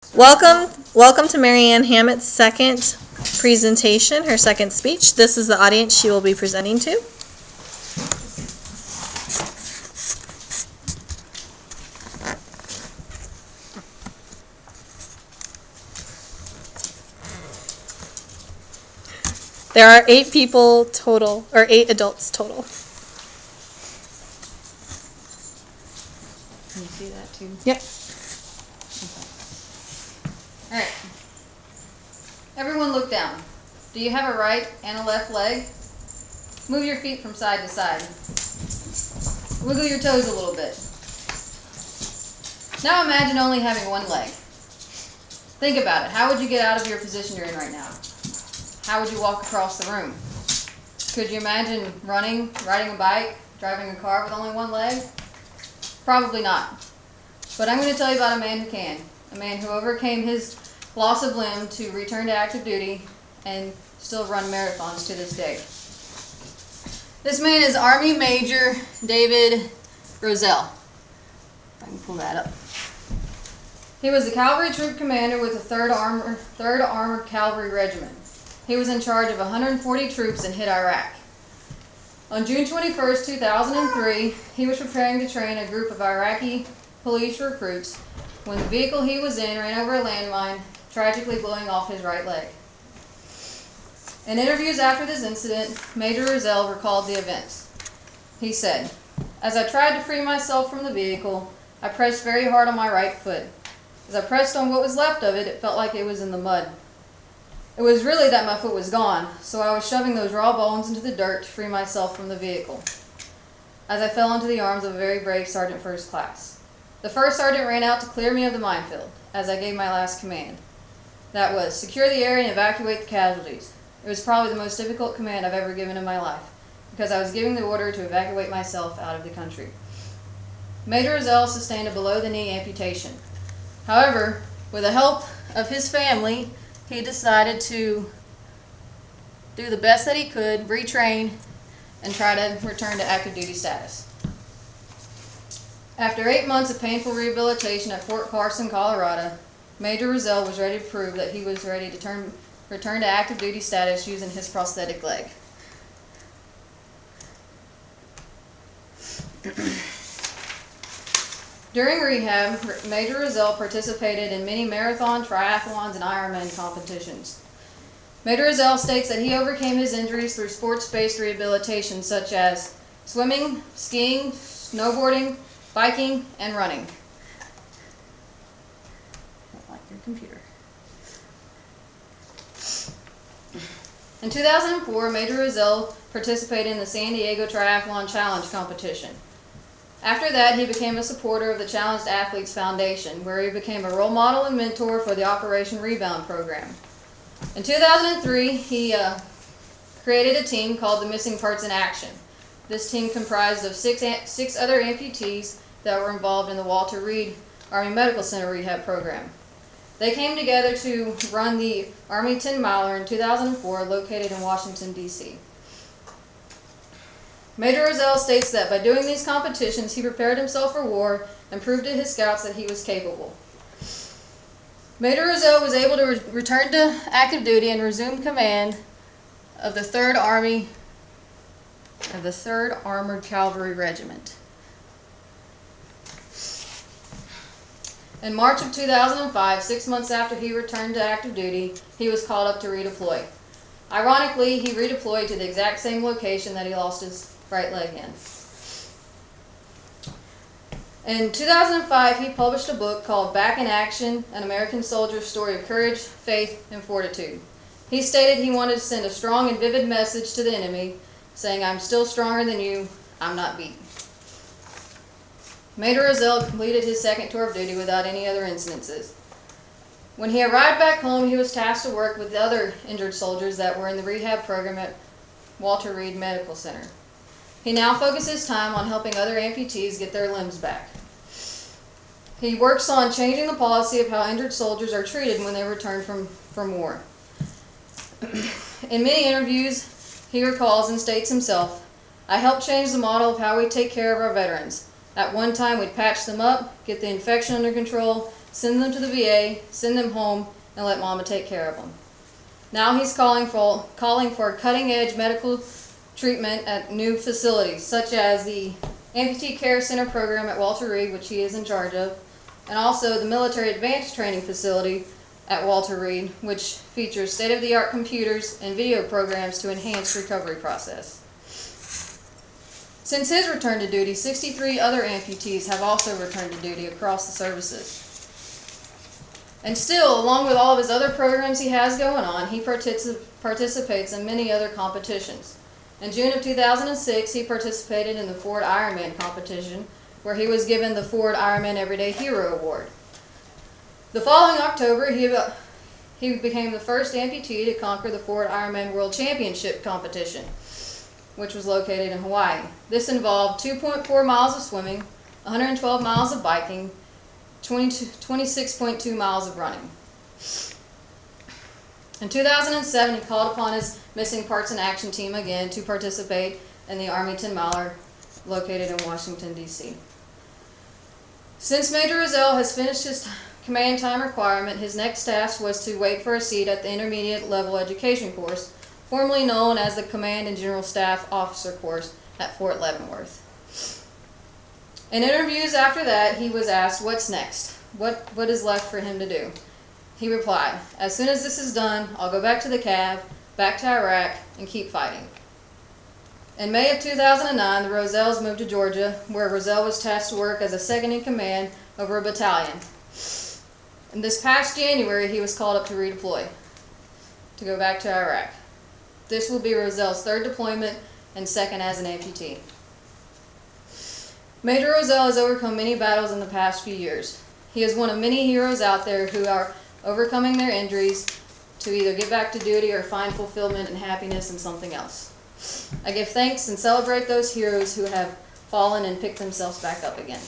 Welcome to Mary Ann Hammett's second presentation, her second speech. This is the audience she will be presenting to. There are 8 people total, or 8 adults total. Can you see that too? Yep. All right. Everyone look down. Do you have a right and a left leg? Move your feet from side to side. Wiggle your toes a little bit. Now imagine only having one leg. Think about it. How would you get out of your position you're in right now? How would you walk across the room? Could you imagine running, riding a bike, driving a car with only one leg? Probably not. But I'm going to tell you about a man who can. A man who overcame his loss of limb to return to active duty and still run marathons to this day. This man is Army Major David Roselle. If I can pull that up. He was the cavalry troop commander with the 3rd Armored Cavalry Regiment. He was in charge of 140 troops and hit Iraq. On June 21st, 2003, he was preparing to train a group of Iraqi police recruits when the vehicle he was in ran over a landmine, tragically blowing off his right leg. In interviews after this incident, Major Roselle recalled the events. He said, "As I tried to free myself from the vehicle, I pressed very hard on my right foot. As I pressed on what was left of it, it felt like it was in the mud. It was really that my foot was gone, so I was shoving those raw bones into the dirt to free myself from the vehicle. As I fell into the arms of a very brave Sergeant First Class. The first sergeant ran out to clear me of the minefield, as I gave my last command. That was, secure the area and evacuate the casualties. It was probably the most difficult command I've ever given in my life, because I was giving the order to evacuate myself out of the country." Major Roselle sustained a below-the-knee amputation. However, with the help of his family, he decided to do the best that he could, retrain, and try to return to active duty status. After 8 months of painful rehabilitation at Fort Carson, Colorado, Major Roselle was ready to prove that he was ready to return to active duty status using his prosthetic leg. During rehab, Major Roselle participated in many marathon, triathlons, and Ironman competitions. Major Roselle states that he overcame his injuries through sports-based rehabilitation such as swimming, skiing, snowboarding, biking, and running. Don't like your computer. In 2004, Major Roselle participated in the San Diego Triathlon Challenge competition. After that, he became a supporter of the Challenged Athletes Foundation, where he became a role model and mentor for the Operation Rebound program. In 2003, he created a team called the Missing Parts in Action. This team comprised of six other amputees that were involved in the Walter Reed Army Medical Center rehab program. They came together to run the Army 10 Miler in 2004, located in Washington, D.C. Major Roselle states that by doing these competitions, he prepared himself for war and proved to his scouts that he was capable. Major Roselle was able to return to active duty and resume command of the 3rd Armored Cavalry Regiment. In March of 2005, 6 months after he returned to active duty, he was called up to redeploy. Ironically, he redeployed to the exact same location that he lost his right leg in. In 2005, he published a book called Back in Action, An American Soldier's Story of Courage, Faith, and Fortitude. He stated he wanted to send a strong and vivid message to the enemy, saying, "I'm still stronger than you, I'm not beaten." Major Roselle completed his second tour of duty without any other incidences. When he arrived back home, he was tasked to work with the other injured soldiers that were in the rehab program at Walter Reed Medical Center. He now focuses his time on helping other amputees get their limbs back. He works on changing the policy of how injured soldiers are treated when they return from war. In many interviews, he recalls and states himself, "I helped change the model of how we take care of our veterans. At one time, we'd patch them up, get the infection under control, send them to the VA, send them home, and let Mama take care of them. Now he's calling for cutting-edge medical treatment at new facilities, such as the Amputee Care Center program at Walter Reed, which he is in charge of, and also the Military Advanced Training Facility at Walter Reed, which features state-of-the-art computers and video programs to enhance the recovery process. Since his return to duty, 63 other amputees have also returned to duty across the services. And still, along with all of his other programs he has going on, he participates in many other competitions. In June of 2006, he participated in the Ford Ironman competition, where he was given the Ford Ironman Everyday Hero Award. The following October, he became the first amputee to conquer the Ford Ironman World Championship competition, which was located in Hawaii. This involved 2.4 miles of swimming, 112 miles of biking, 26.2 miles of running. In 2007, he called upon his Missing Parts in Action team again to participate in the Army 10-miler located in Washington, D.C. Since Major Roselle has finished his command time requirement, his next task was to wait for a seat at the intermediate level education course, formerly known as the Command and General Staff Officer course at Fort Leavenworth. In interviews after that, he was asked, "What's next? What is left for him to do?" He replied, "As soon as this is done, I'll go back to the CAV, back to Iraq, and keep fighting." In May of 2009, the Roselles moved to Georgia, where Roselle was tasked to work as a second-in-command over a battalion. And this past January, he was called up to redeploy, to go back to Iraq. This will be Roselle's third deployment and second as an amputee. Major Roselle has overcome many battles in the past few years. He is one of many heroes out there who are overcoming their injuries to either get back to duty or find fulfillment and happiness in something else. I give thanks and celebrate those heroes who have fallen and picked themselves back up again.